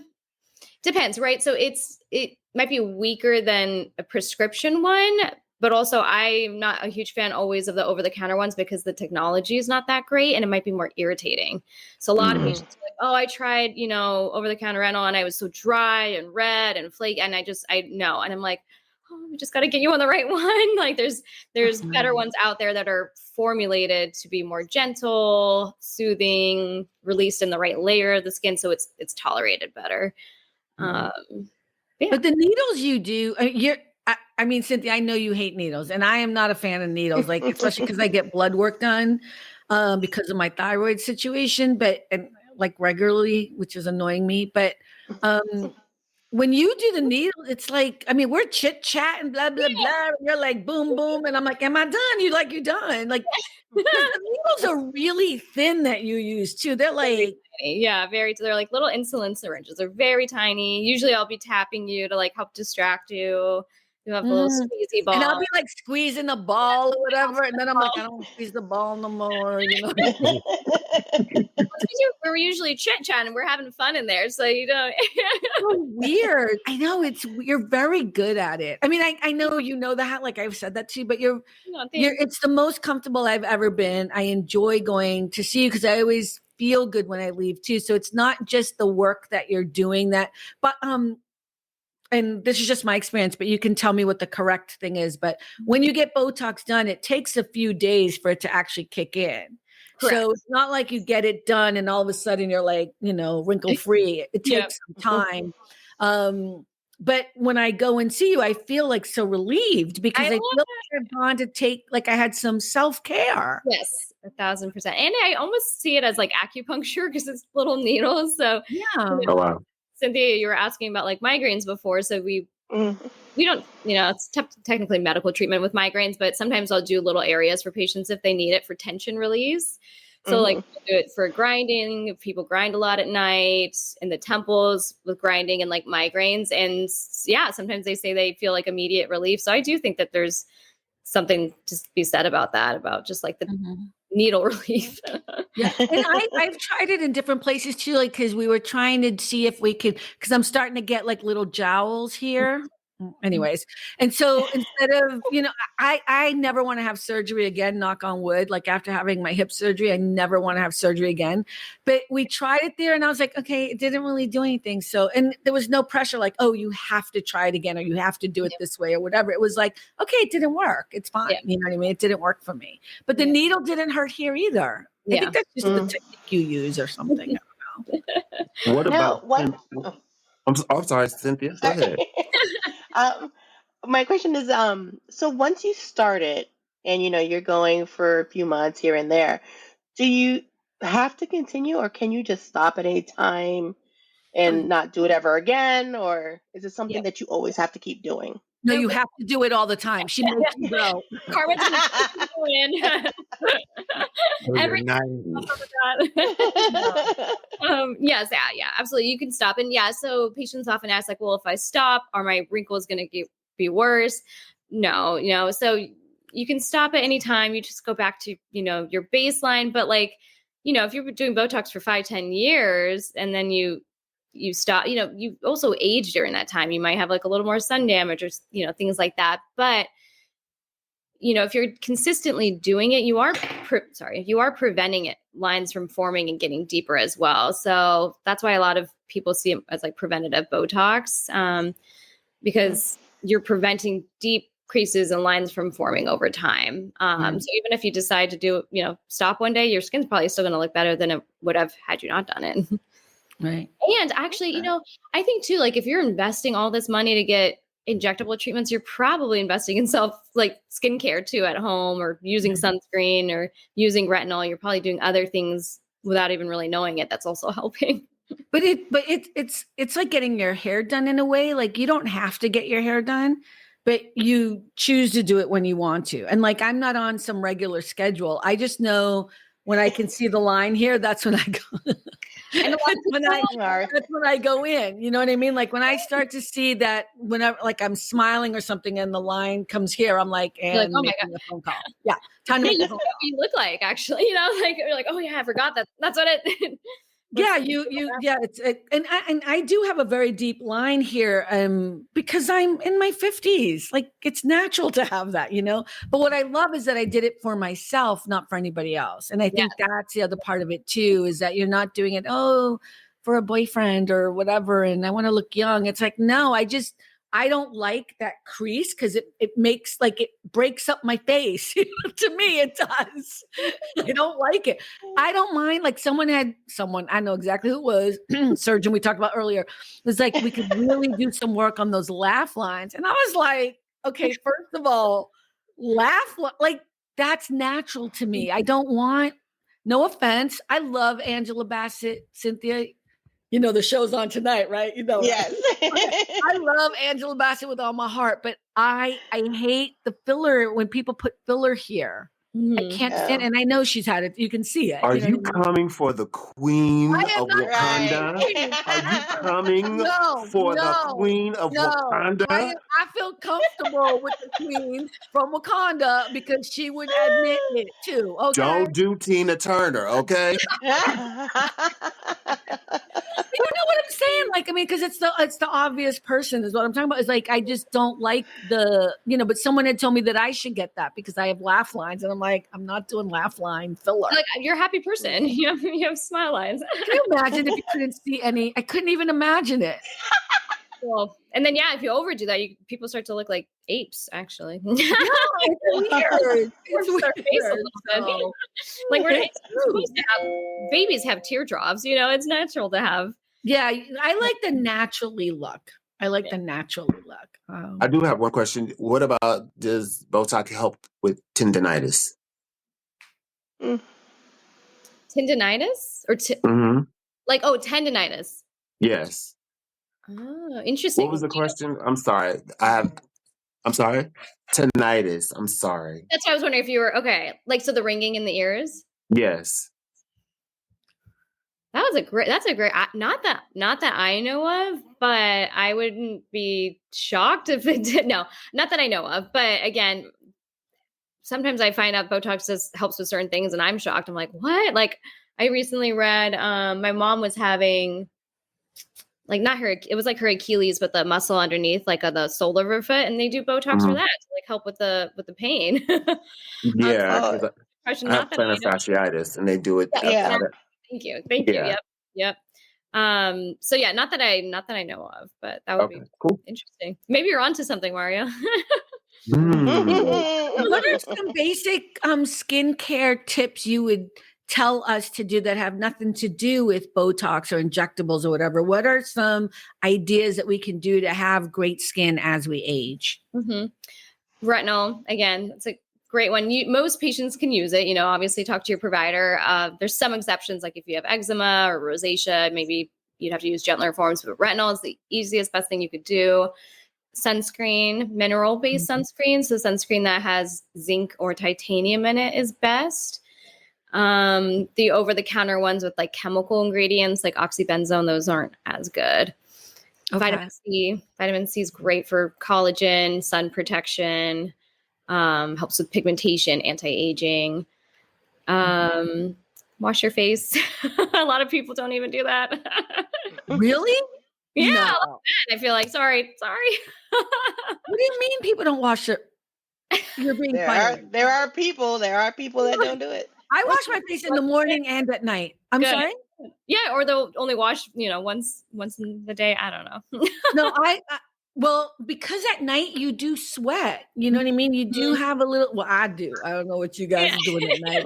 depends, right? So it might be weaker than a prescription one, but also I'm not a huge fan always of the over-the-counter ones because the technology is not that great and it might be more irritating. So a lot of patients are like, oh, I tried, over-the-counter retinol and I was so dry and red and flaky, and I know. And I'm like, oh, we just got to get you on the right one. Like there's better ones out there that are formulated to be more gentle, soothing, released in the right layer of the skin, so it's tolerated better. But the needles you do, I mean, Cynthia, I know you hate needles, and I am not a fan of needles, like especially because I get blood work done because of my thyroid situation, and like regularly, which is annoying me. But when you do the needle, it's like, I mean, we're chit chatting, blah blah blah. And you're like, boom boom, and I'm like, am I done? You're done. Like the needles are really thin that you use too. They're like, they're like little insulin syringes. They're very tiny. Usually, I'll be tapping you to like help distract you. You have a little squeezy ball. And I'll be like squeezing the ball or whatever. And then I'm like, I don't squeeze the ball no more. We're usually chit-chatting. We're having fun in there. So So weird. I know you're very good at it. I mean, I know that, like I've said that to you, but it's the most comfortable I've ever been. I enjoy going to see you because I always feel good when I leave too. So it's not just the work that you're doing but and this is just my experience, but you can tell me what the correct thing is. But when you get Botox done, it takes a few days for it to actually kick in. Correct. So it's not like you get it done and all of a sudden you're like, wrinkle free. It takes some time. But when I go and see you, I feel like so relieved because I feel like I've gone to take, like I had some self-care. Yes, 1,000%. And I almost see it as like acupuncture because it's little needles. So yeah. Oh, wow. Cynthia, you were asking about like migraines before. So we don't, it's technically medical treatment with migraines, but sometimes I'll do little areas for patients if they need it for tension release. So like do it for grinding. If people grind a lot at night in the temples with grinding and like migraines. And sometimes they say they feel like immediate relief. So I do think that there's something to be said about that, about just like the needle relief. Yeah. And I've tried it in different places too, like because we were trying to see if we could, because I'm starting to get like little jowls here. Anyways, and so instead of, I never want to have surgery again, knock on wood. Like after having my hip surgery, I never want to have surgery again. But we tried it there and I was like, okay, it didn't really do anything. So, and there was no pressure like, oh, you have to try it again or you have to do it this way or whatever. It was like, okay, it didn't work. It's fine. You know what I mean? It didn't work for me. But the needle didn't hurt here either. I think that's just the technique you use or something. I don't know. What about I'm sorry, Cynthia. Go ahead. My question is, so once you start it and you're going for a few months here and there, do you have to continue or can you just stop at any time and not do it ever again? Or is it something that you always have to keep doing? No, you have to do it all the time. She makes you go. Carmen's in. Every yes, absolutely. You can stop. And so patients often ask like, well, if I stop, are my wrinkles going to be worse? No, so you can stop at any time. You just go back to, your baseline. But like, if you're doing Botox for 5-10 years and then you stop, you also age during that time. You might have like a little more sun damage or, things like that. But, if you're consistently doing it, you are preventing lines from forming and getting deeper as well. So that's why a lot of people see it as like preventative Botox, because you're preventing deep creases and lines from forming over time. So even if you decide to do, stop one day, your skin's probably still going to look better than it would have had you not done it. Right. And actually, I think too, like if you're investing all this money to get injectable treatments, you're probably investing in skincare too at home, or using sunscreen or using retinol. You're probably doing other things without even really knowing it. That's also helping. But it's like getting your hair done in a way. Like you don't have to get your hair done, but you choose to do it when you want to. And like, I'm not on some regular schedule. I just know when I can see the line here, that's when I go. And that's when I go in. You know what I mean? Like when I start to see that, whenever like I'm smiling or something and the line comes here, I'm like, and like, oh my God. A phone call. Yeah, time to make a phone call. You look like, actually, like you're like, oh yeah, I forgot that. That's what it. Yeah, and I do have a very deep line here, because I'm in my 50s. Like it's natural to have that, But what I love is that I did it for myself, not for anybody else. And I think that's the other part of it too, is that you're not doing it, for a boyfriend or whatever, and I want to look young. It's like, no, I don't like that crease because it makes it breaks up my face. To me, it does. I don't like it. I don't mind. Like someone, I know exactly who it was, surgeon we talked about earlier. It was like, we could really do some work on those laugh lines. And I was like, okay, first of all, like that's natural to me. I don't want, no offense. I love Angela Bassett, Cynthia. The show's on tonight, right? Yes. I love Angela Bassett with all my heart, but I hate the filler when people put filler here. I can't stand, and I know she's had it. You can see it. Are you coming for the queen of Wakanda? Right. Are you coming for the queen of Wakanda? I feel comfortable with the queen from Wakanda because she would admit it too. Okay. Don't do Tina Turner, okay? You know what I'm saying? Like, I mean, because it's the obvious person is what I'm talking about. It's like, I just don't like but someone had told me that I should get that because I have laugh lines. And I'm like, I'm not doing laugh line filler. Like, you're a happy person. You have smile lines. Can you imagine if you couldn't see any? I couldn't even imagine it. Well, and then, if you overdo that, people start to look like apes, actually. No, it's weird. Like, we're not supposed to have, babies have teardrops, it's natural to have. Yeah, I like the naturally look. I do have one question. What about, does Botox help with tendinitis? Tendinitis? Or tendinitis? Yes. Oh, interesting. What was the question? I'm sorry. I'm sorry? Tinnitus. I'm sorry. That's why I was wondering if you were, okay. Like, so the ringing in the ears? Yes. That's a great, not that I know of, but I wouldn't be shocked if it did. No, not that I know of. But again, sometimes I find out Botox helps with certain things and I'm shocked. I'm like, what? Like, I recently read, my mom was having, like, it was like her Achilles, but the muscle underneath, like the sole of her foot, and they do Botox for that to like help with the pain. Yeah, I have plantar fasciitis, and they do it. Yeah. Thank you. Yep. So yeah, not that I know of, but that would be cool. Interesting. Maybe you're onto something, Mario. What are some basic skincare tips you would tell us to do that have nothing to do with Botox or injectables or whatever? What are some ideas that we can do to have great skin as we age? Retinol, again, it's a great one. Most patients can use it. Obviously talk to your provider. There's some exceptions, like if you have eczema or rosacea, maybe you'd have to use gentler forms, but retinol is the easiest, best thing you could do. Sunscreen, mineral-based sunscreen. So sunscreen that has zinc or titanium in it is best. The over-the-counter ones with like chemical ingredients like oxybenzone, those aren't as good. Okay. Vitamin C is great for collagen, sun protection, helps with pigmentation, anti-aging. Wash your face. A lot of people don't even do that. Really? Yeah, no. I feel like sorry. What do you mean people don't wash it? You're being funny. There are people that don't do it. I wash my face in the morning and at night. I'm sorry? Yeah, or they'll only wash, once in the day. I don't know. No, Well, because at night you do sweat. You know what I mean? You do have a little. Well, I do. I don't know what you guys are doing at night.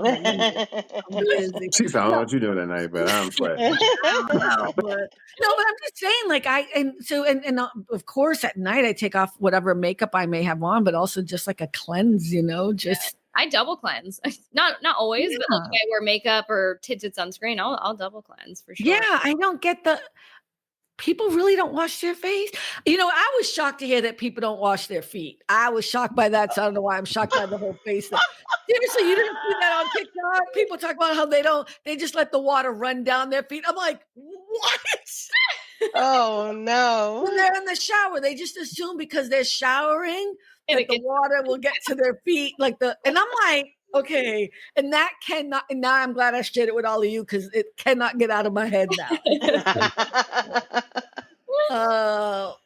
I'm busy. She found out what you're doing at night, but I'm sweating. I don't know, but I'm just saying, like and of course at night I take off whatever makeup I may have on, but also just like a cleanse, just. I double cleanse. Not always, but like if I wear makeup or tinted sunscreen, I'll double cleanse for sure. Yeah, I don't get the. People really don't wash their face. I was shocked to hear that people don't wash their feet. I was shocked by that. So I don't know why I'm shocked by the whole face thing. Seriously, you didn't see that on TikTok? People talk about how they just let the water run down their feet. I'm like, what? Oh no. When they're in the shower, they just assume because they're showering that the water will get to their feet. And I'm like, okay. And that cannot, and now I'm glad I shared it with all of you because it cannot get out of my head now.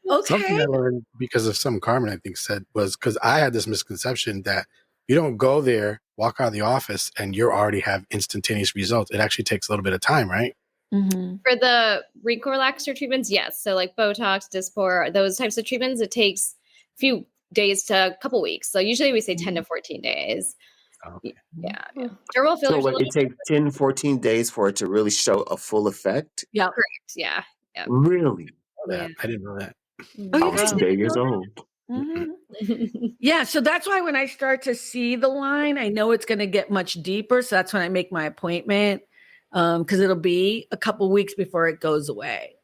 Okay. Something I learned because of some Carmen, I think, said was because I had this misconception that you don't go there, walk out of the office, and you already have instantaneous results. It actually takes a little bit of time, right? Mm-hmm. For the wrinkle relaxer treatments, yes. So like Botox, Dysport, those types of treatments, it takes a few days to a couple weeks. So usually we say 10 to 14 days. Okay. Yeah. Dermal fillers. So it takes 10, 14 days for it to really show a full effect? Yeah. Correct. Yeah. Really? Yeah. I didn't know that. Oh, I was 2 years old. Mm-hmm. Yeah, so that's why when I start to see the line, I know it's going to get much deeper. So that's when I make my appointment, because it'll be a couple weeks before it goes away.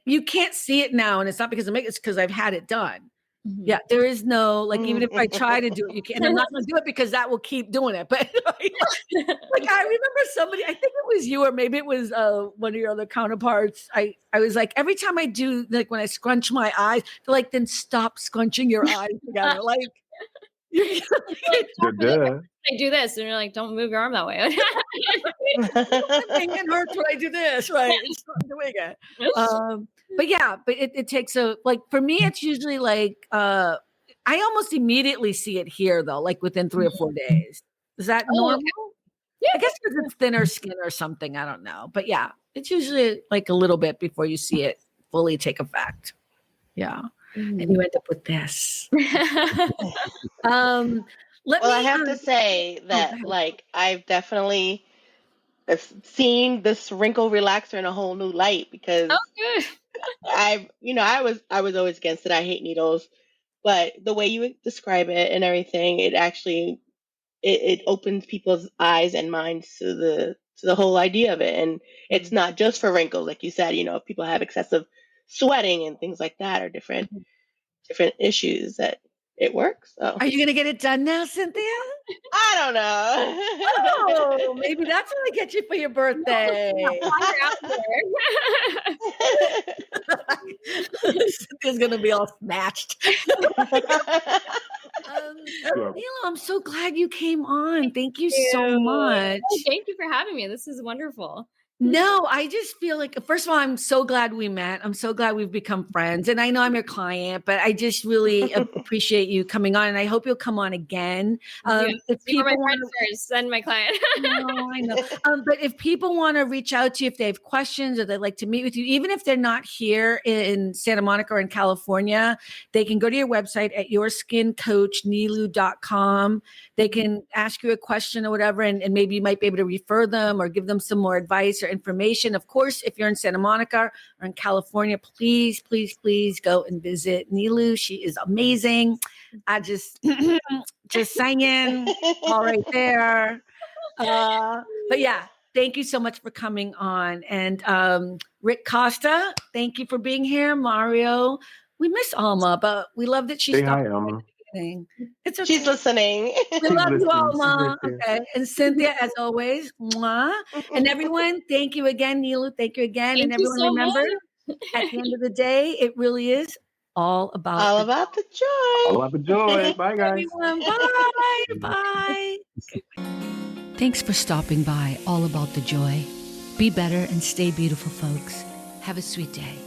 You can't see it now, and it's not because of makeup; it's because I've had it done. Mm-hmm. Yeah, there is no even if I try to do it, you can't. And I'm not going to do it because that will keep doing it. But I remember somebody, I think it was you or maybe it was one of your other counterparts. I was like, every time I do, like when I scrunch my eyes, they're like, then stop scrunching your eyes together. Like, I do this, and you're like, don't move your arm that way. It hurts when I do this, right? It's not doing it. But it takes for me, it's usually like I almost immediately see it here though, like within 3 or 4 days. Is that normal? Okay. Yeah, I guess because it's thinner skin or something. I don't know, but yeah, it's usually like a little bit before you see it fully take effect. Yeah, and you end up with this. I have to say that I've definitely seen this wrinkle relaxer in a whole new light because I was always against it. I hate needles, but the way you describe it and everything, it actually it opens people's eyes and minds to the whole idea of it. And it's not just for wrinkles, like you said. If people have excessive sweating and things like that, or different issues, that it works. So. Are you going to get it done now, Cynthia? I don't know. Oh, maybe that's what I get you for your birthday. Cynthia's going to be all snatched. Nilu, I'm so glad you came on. Thank you so much. Oh, thank you for having me. This is wonderful. No, I just feel like, first of all, I'm so glad we met. I'm so glad we've become friends. And I know I'm your client, but I just really appreciate you coming on. And I hope you'll come on again. If people want to send my client. No, I know. But if people want to reach out to you, if they have questions or they'd like to meet with you, even if they're not here in Santa Monica or in California, they can go to your website at yourskincoachnilu.com. They can ask you a question or whatever, and maybe you might be able to refer them or give them some more advice or information. Of course, if you're in Santa Monica or in California, please, please, please go and visit Nilu. She is amazing. I just saying, all right there. But yeah, thank you so much for coming on. And Rick Costa, thank you for being here. Mario, we miss Alma, but we love that she stopped. Hi, Alma. It's okay. She's listening. We love you, Alma. Okay. And Cynthia, as always. Mwah. And everyone, thank you again. Nilu, thank you again. Thank and everyone so remember, at the end of the day, it really is all about the joy. All about the joy. Bye, guys. Everyone, bye. Bye. Thanks for stopping by. All About the Joy. Be better and stay beautiful, folks. Have a sweet day.